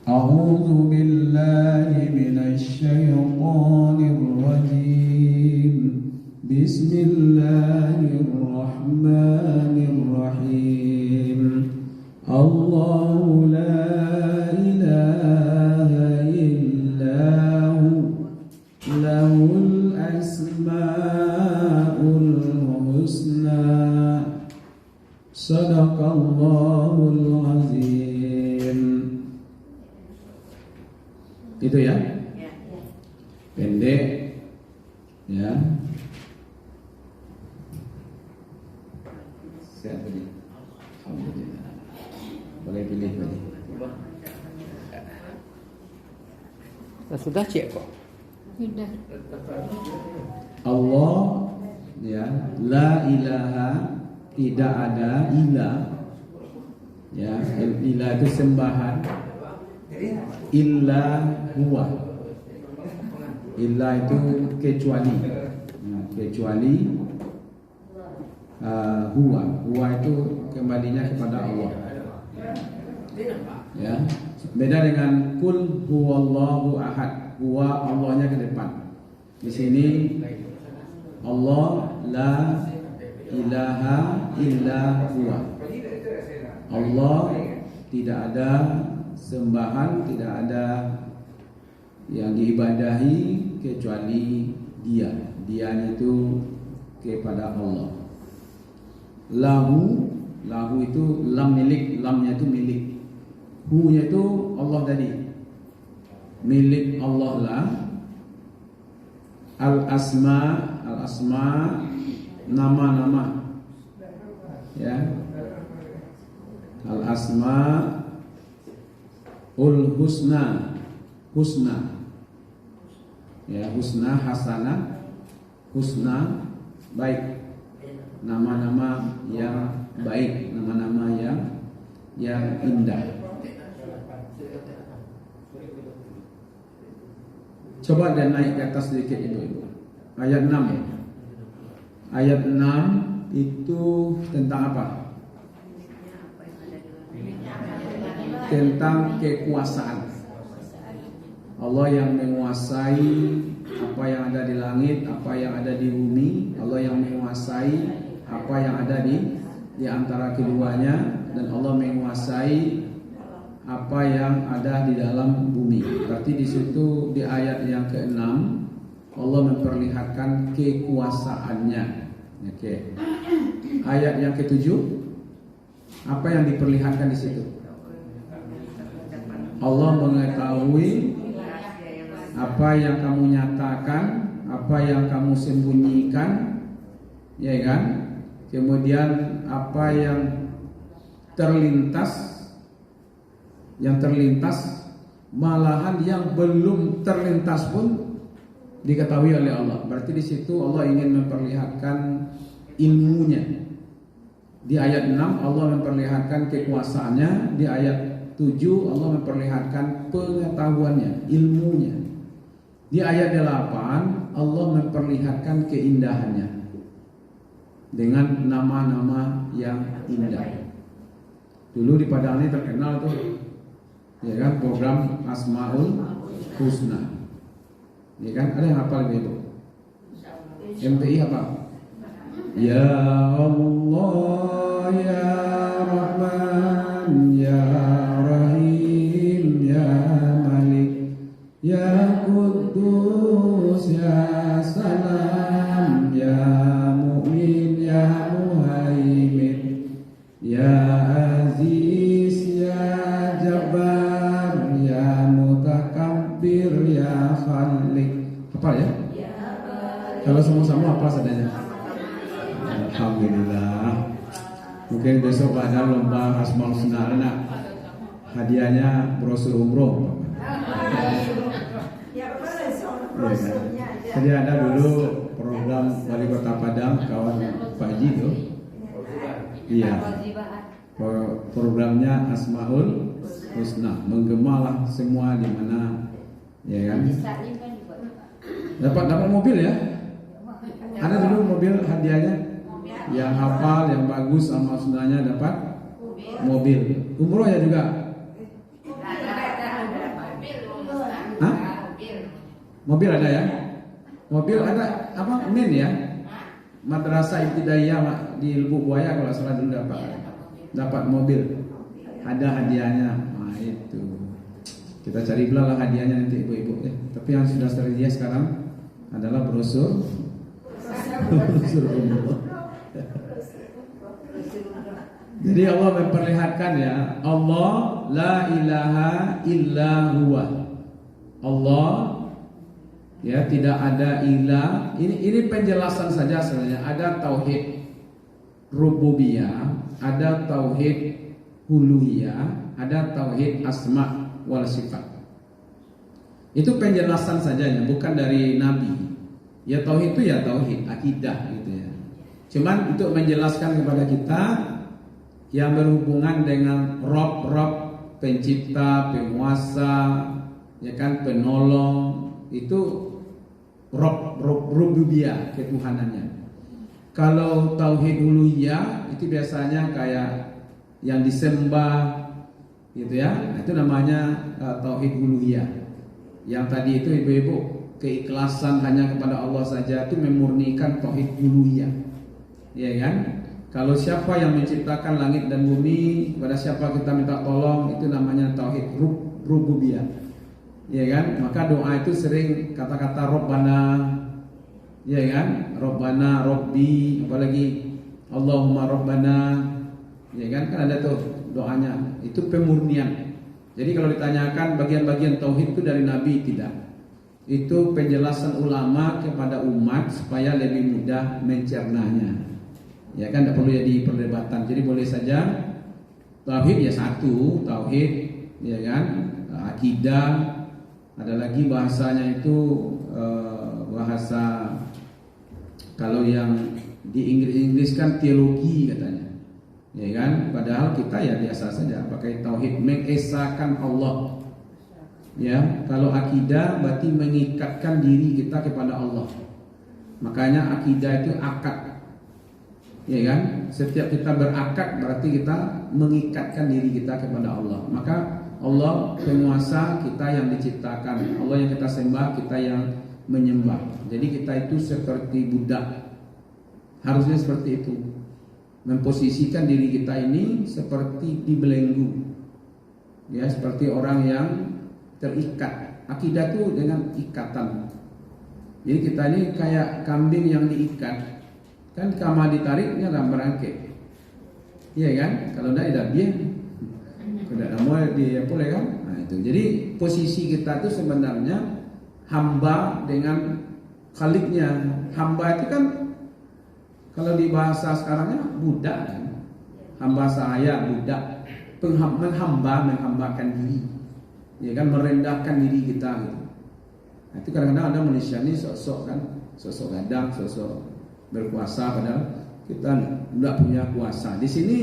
أعوذ بالله من الشيطان الرجيم بسم الله الرحمن الرحيم الله لا إله إلا هو له الأسماء الحسنى صدق الله العظيم. Itu ya, pendek ya. Sehat tadi, alhamdulillah. Boleh pilih tadi. Sudah cek kok. Sudah. Allah ya, la ilaha, tidak ada ilah ya, ilah itu sembahan, illa huwa, illa itu kecuali ya, kecuali huwa itu kembalinya kepada Allah ya. Beda dengan kul huwallahu ahad, huwa Allahnya ke depan. Di sini Allah la ilaha illa huwa, Allah tidak ada sembahan, tidak ada yang diibadahi kecuali Dia. Dia itu kepada Allah. Lahu, lahu itu lam milik, lamnya itu milik. Hu-nya itu Allah tadi. Milik Allah lah. Al-asma, al-asma nama-nama. Ya. Al-asma ul husna, husna ya, husna hasanah, husna baik, nama-nama yang baik, nama-nama yang indah. Coba dan naik ke atas sedikit ibu-ibu. Ayat 6 ya. Ayat 6 itu tentang apa? Tentang kekuasaan Allah yang menguasai apa yang ada di langit, apa yang ada di bumi. Allah yang menguasai apa yang ada di antara keduanya, dan Allah menguasai apa yang ada di dalam bumi. Berarti di situ di ayat yang ke-6 Allah memperlihatkan kekuasaannya. Oke. Ayat yang ke-7 apa yang diperlihatkan di situ? Allah mengetahui apa yang kamu nyatakan, apa yang kamu sembunyikan, ya kan? Kemudian apa yang terlintas, malahan yang belum terlintas pun diketahui oleh Allah. Berarti di situ Allah ingin memperlihatkan ilmunya. Di ayat 6 Allah memperlihatkan kekuasaannya, di ayat 7 Allah memperlihatkan pengetahuannya, ilmunya. Di ayat 8 Allah memperlihatkan keindahannya dengan nama-nama yang indah. Dulu di Padang ini terkenal tuh, ya kan, program Asmaul Husna. Ya kan, ada yang hafal gitu? MTI apa? Ya Allah ya Rahman ya Rahim ya Malik ya Quddus ya Salam ya Mu'min ya Muhaimin ya Aziz ya Jabbar ya Mutakabbir ya Khalik. Apa ya? Kalau sama-sama apa sadanya? Alhamdulillah. Mungkin besok ada lomba Asmaul Husna, anak hadiahnya brosur umroh. Ya, jadi ada dulu program Wali Kota Padang, kawan Pak Haji itu. Iya. Programnya Asmaul Husna, menggemalah semua di mana, ya kan? Dapat mobil ya? Ada dulu mobil hadiahnya. Yang hafal, yang bagus sama Husnanya dapat mobil. Umroh ya juga. Mobil ada ya? Mobil ada apa? Min ya? Madrasah Ibtidaiyah di Lubuk Buaya kalau salah dulu dapat mobil. Ada hadiahnya. Nah itu. Kita cari pula lah hadiahnya nanti ibu-ibu ya. Tapi yang sudah tersedia sekarang adalah brosur. Brosur umroh. Jadi Allah memperlihatkan ya, Allah la ilaha illa huwa. Allah ya tidak ada ilah. Ini penjelasan saja sebenarnya. Ada tauhid rububiyah, ada tauhid uluhiyah, ada tauhid asma wal sifat. Itu penjelasan saja ya, bukan dari Nabi. Ya tauhid itu ya tauhid akidah gitu ya. Cuman untuk menjelaskan kepada kita yang berhubungan dengan Rob pencipta, penguasa, ya kan, penolong, itu Rob rububiyah ketuhanannya. Kalau tauhid uluhiyah itu biasanya kayak yang disembah gitu ya. Itu namanya tauhid uluhiyah. Yang tadi itu ibu-ibu, keikhlasan hanya kepada Allah saja itu memurnikan tauhid uluhiyah. Ya kan? Kalau siapa yang menciptakan langit dan bumi, kepada siapa kita minta tolong, itu namanya tauhid rububiyah. Ya kan? Maka doa itu sering kata-kata Rabbana, ya kan? Rabbana, Rabbi, apalagi Allahumma Rabbana, ya kan? Kan ada tuh doanya. Itu pemurnian. Jadi kalau ditanyakan bagian-bagian tauhid itu dari Nabi, tidak. Itu penjelasan ulama kepada umat supaya lebih mudah mencernanya. Ya kan, tidak perlu jadi perdebatan. Jadi boleh saja tauhid ya satu, tauhid ya kan, akidah. Ada lagi bahasanya itu bahasa, kalau yang di Inggris kan teologi katanya. Ya kan, padahal kita ya biasa saja pakai tauhid, mengesahkan Allah. Ya, kalau akidah berarti mengikatkan diri kita kepada Allah. Makanya akidah itu akad. Ya kan, setiap kita berakad berarti kita mengikatkan diri kita kepada Allah. Maka Allah penguasa, kita yang diciptakan. Allah yang kita sembah, kita yang menyembah. Jadi kita itu seperti budak. Harusnya seperti itu. Memposisikan diri kita ini seperti dibelenggu. Ya, seperti orang yang terikat. Akidah itu dengan ikatan. Jadi kita ini kayak kambing yang diikat. Kan kama ditariknya dalam berangkai. Iya kan? Kalau tidak dia tidak mau dia boleh kan? Nah itu. Jadi posisi kita itu sebenarnya hamba dengan khaliknya. Hamba itu kan kalau di bahasa sekarangnya budak kan. Hamba saya budak. Menghambakan diri. Ya kan, merendahkan diri kita gitu. Nah, itu kadang-kadang ada manusia ini sosok kan, sosok gadang, sosok berkuasa, padahal kita tidak punya kuasa. Di sini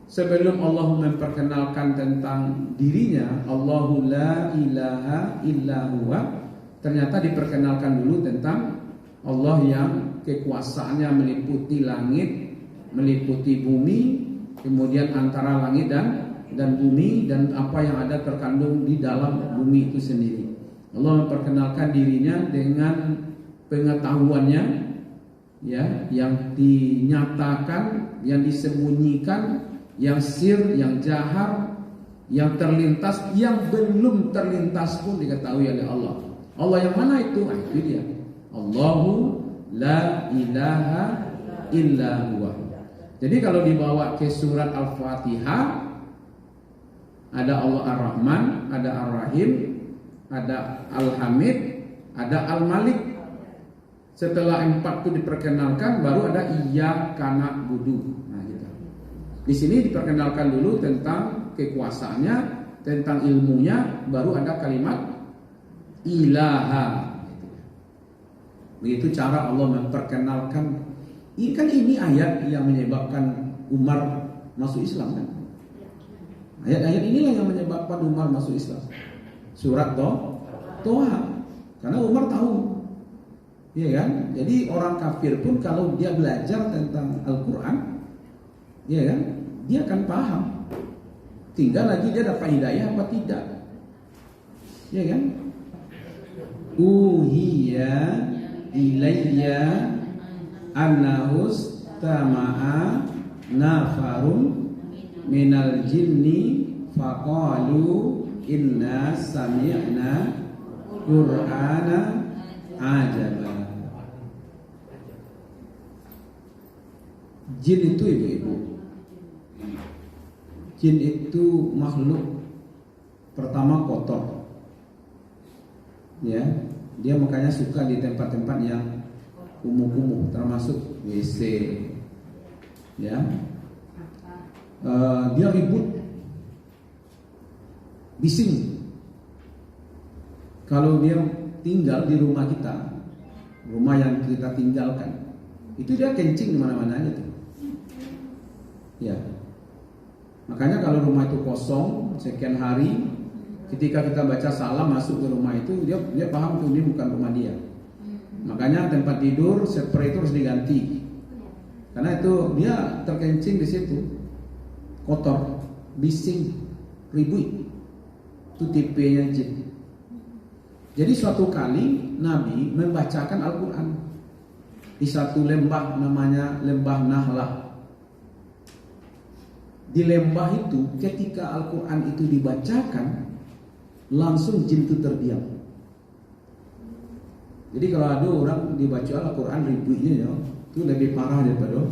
sebelum Allah memperkenalkan tentang dirinya, Allahu la ilaha illa huwa, ternyata diperkenalkan dulu tentang Allah yang kekuasaannya meliputi langit, meliputi bumi, kemudian antara langit dan bumi, dan apa yang ada terkandung di dalam bumi itu sendiri. Allah memperkenalkan dirinya dengan pengetahuannya, ya, yang dinyatakan, yang disembunyikan, yang sir, yang jahar, yang terlintas, yang belum terlintas pun diketahui oleh Allah. Allah yang mana itu? Nah, itu dia. Allahu la ilaha illa huwa. Jadi kalau dibawa ke surat Al-Fatihah, ada Allah Ar-Rahman, ada Ar-Rahim, ada Al-Hamid, ada Al-Malik. Setelah empat itu diperkenalkan, baru ada iyyaka na'budu. Nah, gitu. Di sini diperkenalkan dulu tentang kekuasaannya, tentang ilmunya, baru ada kalimat ilaha. Begitu cara Allah memperkenalkan. Ini ayat yang menyebabkan Umar masuk Islam kan? Ayat-ayat inilah yang menyebabkan Umar masuk Islam. Surat Toha. Karena Umar tahu. Iya kan? Jadi orang kafir pun kalau dia belajar tentang Al-Quran, iya kan? Dia akan paham. Tinggal lagi dia dapat hidayah apa tidak. Iya kan? uhiya ilayya annahus tama'a nafarun minal jinni faqalu inna sami'na qur'ana ajaba. Jin itu ibu-ibu, jin itu makhluk pertama kotor, ya. Dia makanya suka di tempat-tempat yang kumuh-kumuh, termasuk WC, ya. Dia ribut, bising. Kalau dia tinggal di rumah kita, rumah yang kita tinggalkan, itu dia kencing di mana-mana aja tuh. Ya. Makanya kalau rumah itu kosong sekian hari, ketika kita baca salam masuk ke rumah itu, dia paham tuh ini bukan rumah dia. Makanya tempat tidur spray itu harus diganti. Karena itu dia terkencing di situ, kotor, bising, ribut. Itu tipenya jin. Jadi suatu kali Nabi membacakan Al-Quran di satu lembah namanya Lembah Nahlah. Di lembah itu ketika Al-Quran itu dibacakan, langsung jin itu terdiam. Jadi kalau ada orang dibaca Al-Quran ributnya ya, itu lebih parah daripada.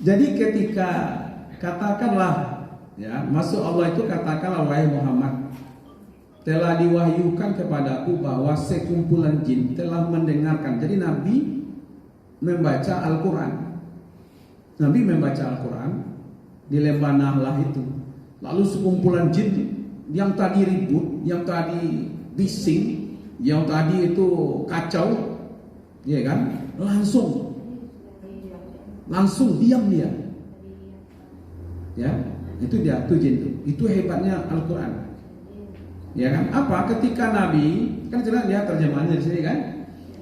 Jadi ketika katakanlah, ya, maksud Allah itu katakanlah wahai Muhammad, telah diwahyukan kepadaku bahwa sekumpulan jin telah mendengarkan. Jadi Nabi membaca Al-Quran. Nabi membaca Al-Quran di lembah Nahlah itu. Lalu sekumpulan jin yang tadi ribut, yang tadi bising, yang tadi itu kacau, ya kan? Langsung diam dia. Ya, itu dia, itu jin itu. Itu hebatnya Al-Quran. Ya kan? Apa? Ketika Nabi, kan jelas dia terjemahannya di sini kan?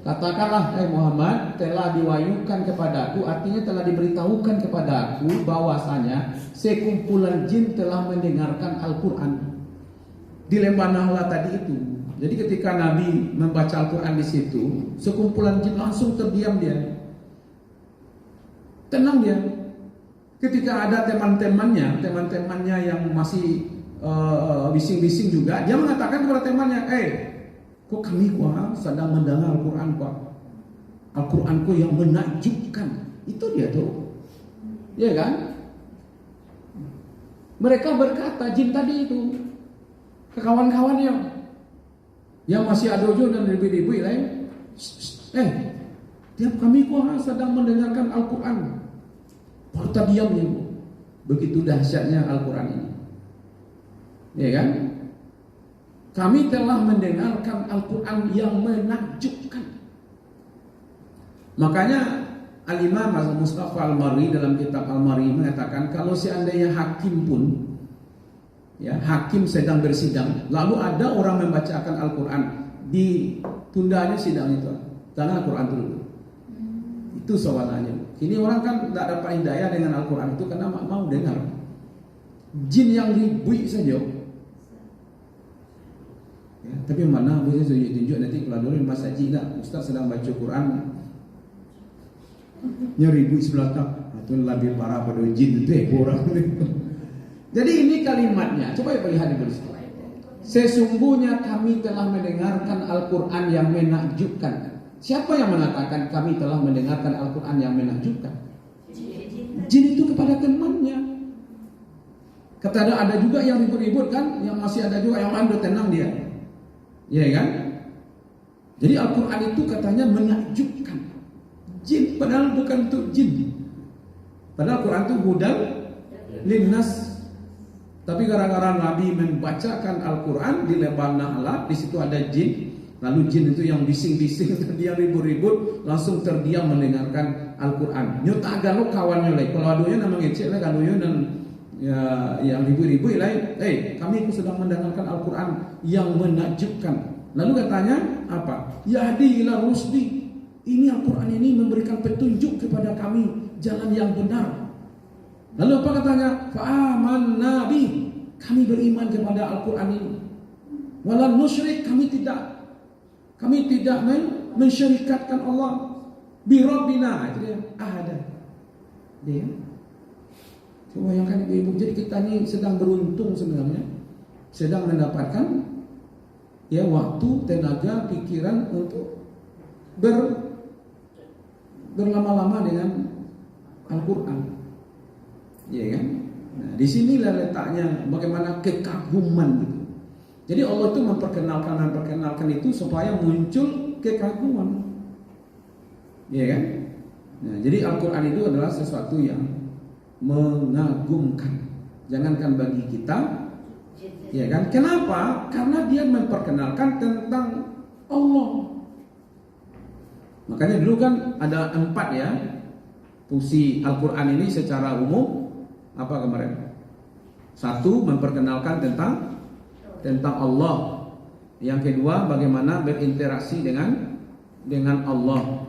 Katakanlah Muhammad, telah diwahyukan kepadaku, artinya telah diberitahukan kepadaku bahwasanya sekumpulan jin telah mendengarkan Al-Quran di lembah Nahlah tadi itu. Jadi ketika Nabi membaca Al-Quran di situ, sekumpulan jin langsung terdiam dia, tenang dia. Ketika ada teman-temannya yang masih bising-bising juga, dia mengatakan kepada temannya, kok kami sedang mendengar Al-Quran kok. Al-Quranku yang menakjubkan. Itu dia tuh. Ya kan? Mereka berkata, jin tadi itu, ke kawan-kawannya yang masih adojo dan ribu-ribu lain, tiap kami sedang mendengarkan Al-Quran. Baru terdiam ya, begitu dahsyatnya Al-Quran ini. Ya kan? Kami telah mendengarkan Al-Quran yang menakjubkan. Makanya Al-Imam Mustafa Al-Marri dalam kitab Al-Marri mengatakan, kalau seandainya hakim pun, ya, hakim sedang bersidang, lalu ada orang membacakan Al-Quran, ditundanya sidang itu, karena Al-Quran dulu. Itu soalannya. Ini orang kan tidak dapat hidayah dengan Al-Quran itu karena mau dengar. Jin yang ribut saja. Ya, tapi mana boleh tunjuk nanti kalau dulu Mas Haji enggak, Ustaz sedang baca Quran nyeribu sebelah tak, itu lebih parah pada jin itu orang. Jadi ini kalimatnya, coba lihat di situ. Sesungguhnya kami telah mendengarkan Al-Quran yang menakjubkan. Siapa yang mengatakan kami telah mendengarkan Al-Quran yang menakjubkan? Jin itu kepada temannya. Kata ada juga yang ribut-ribut kan, yang masih ada juga yang lain tenang dia. Ya kan? Jadi Al-Quran itu katanya menakjubkan jin, padahal bukan untuk jin. Padahal Al-Quran itu hudan linnas. Tapi gara-gara Nabi membacakan Al-Quran di lembah Nahlah, di situ ada jin. Lalu jin itu yang bising-bising, dia ribut-ribut, langsung terdiam mendengarkan Al-Quran. Nyota agak kawannya lagi. Kalau adunya nama ngecek lah, adunya dan ya, yang ribut-ribut lain. Kami itu sedang mendengarkan Al-Quran yang menakjubkan. Lalu katanya apa? Yahdi ila rusdi. Ini Al-Quran ini memberikan petunjuk kepada kami jalan yang benar. Lalu apa katanya? Fa'aman nabi. Kami beriman kepada Al-Quran ini. Wala nusyrik, kami tidak mensyirikatkan Allah bi rabbina, itu dia ahada. Dia. Coba bayangkan ibu-ibu, jadi kita ini sedang beruntung sebenarnya, sedang mendapatkan ya waktu, tenaga, pikiran untuk berlama-lama dengan Al-Quran, ya kan? Nah, disinilah letaknya bagaimana kekaguman gitu. Jadi Allah itu memperkenalkan itu supaya muncul kekaguman, ya kan? Nah, jadi Al-Quran itu adalah sesuatu yang mengagumkan, jangankan bagi kita, ya kan? Kenapa? Karena dia memperkenalkan tentang Allah. Makanya dulu kan ada 4 ya fungsi Al-Quran ini secara umum. Apa kemarin? 1, memperkenalkan tentang Allah. Yang kedua, bagaimana berinteraksi dengan Allah.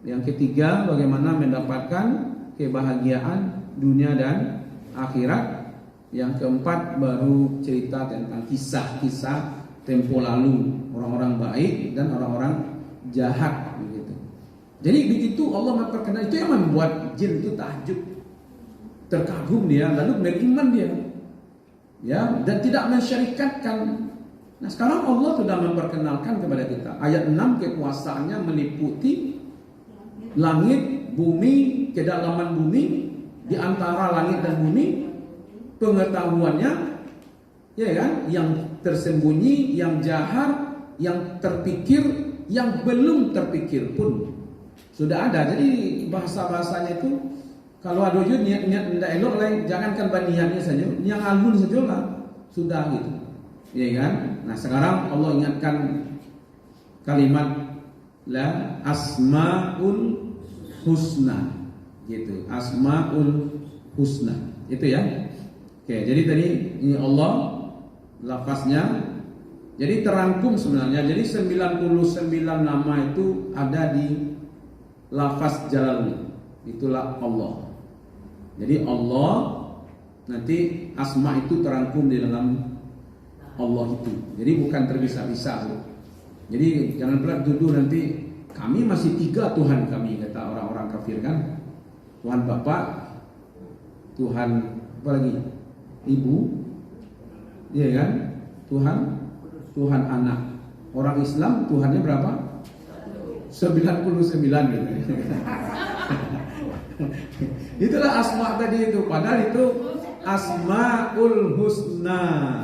Yang ketiga, bagaimana mendapatkan kebahagiaan dunia dan akhirat. Yang keempat, baru cerita tentang kisah-kisah tempo lalu, orang-orang baik dan orang-orang jahat begitu. Jadi begitu Allah memperkenalkan, itu yang membuat jin itu takjub, terkagum dia, lalu beriman dia, ya, dan tidak mensyarikatkan. Nah, sekarang Allah sudah memperkenalkan kepada kita. Ayat 6, kekuasaannya meliputi langit, bumi, kedalaman bumi, di antara langit dan bumi, pengetahuannya, ya kan, yang tersembunyi, yang jahar, yang terpikir, yang belum terpikir pun sudah ada. Jadi bahasa-bahasanya itu kalau ada niat tidak elok lain, jangankan baniannya saja, yang alun saja lah sudah gitu, ya kan? Nah, sekarang Allah ingatkan kalimat la asmaul husna, gitu, asmaul husna, itu ya. Oke, jadi tadi ini Allah lafaznya, jadi terangkum sebenarnya. Jadi 99 nama itu ada di lafaz Jalalain, itulah Allah. Jadi Allah, nanti asma itu terangkum di dalam Allah itu. Jadi bukan terpisah-pisah. Jadi jangan pula tuduh nanti kami masih 3 Tuhan kami, kata orang-orang kafir kan. Tuhan Bapa, Tuhan apa lagi? Ibu, iya kan? Tuhan Anak. Orang Islam Tuhannya berapa? 99 gitu. Itulah asma tadi itu. Padahal itu asmaul husna,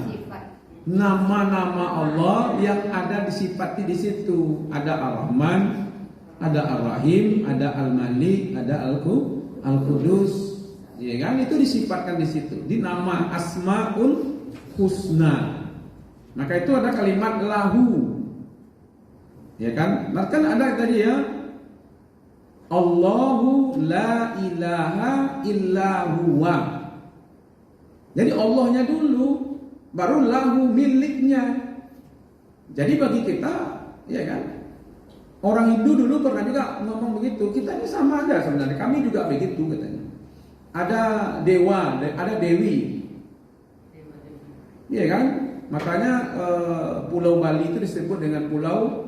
nama-nama Allah yang ada disifati di situ. Ada Ar-Rahman, ada Ar-Rahim, ada Al-Malik, ada Al-Qudus. Ya kan, itu disifatkan di situ. Di nama asmaul husna. Maka itu ada kalimat lahu. Ya kan? Maka ada tadi ya, Allahu la ilaha illa huwa. Jadi Allahnya dulu, baru lahu, miliknya. Jadi bagi kita, ya kan, orang Hindu dulu pernah juga ngomong begitu. Kita ini sama aja sebenarnya. Kami juga begitu katanya. Ada dewa, ada dewi. Iya kan? Makanya Pulau Bali itu disebut dengan Pulau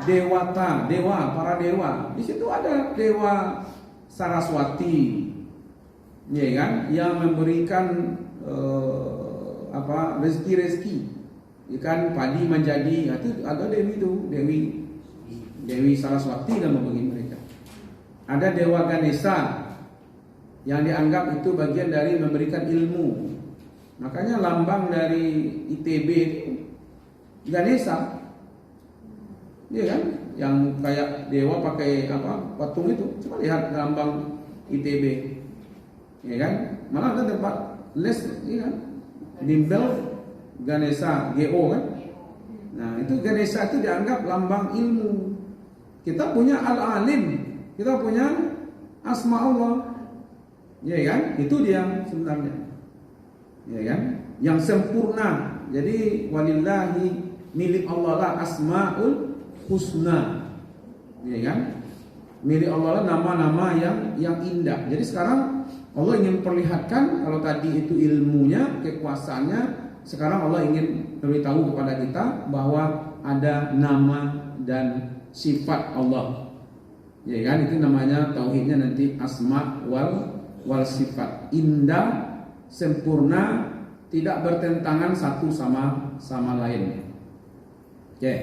Dewata, dewa, para dewa. Di situ ada dewa Saraswati, ya kan, yang memberikan rezeki, ya kan, padi menjadi. Itu ada dewi itu, Dewi Saraswati dan bagi mereka. Ada dewa Ganesha yang dianggap itu bagian dari memberikan ilmu. Makanya lambang dari ITB itu Ganesha. Iya kan, yang kayak dewa pakai patung itu. Coba lihat lambang ITB, iya kan. Malah ada tempat les, iya kan, bimbel Ganesha, GO kan. Nah, itu Ganesha itu dianggap lambang ilmu. Kita punya Al-Alim, kita punya Asma Allah, iya kan. Itu dia sebenarnya, iya kan, yang sempurna. Jadi walillahi, milik Allah lah asmaul husna, ya kan, milik Allah lah nama-nama yang indah. Jadi sekarang Allah ingin perlihatkan, kalau tadi itu ilmunya, kekuasaannya, Sekarang Allah ingin beritahu kepada kita bahwa ada nama dan sifat Allah. Ya kan, itu namanya tauhidnya nanti asma wal sifat. Indah, sempurna, tidak bertentangan satu sama lain. Oke.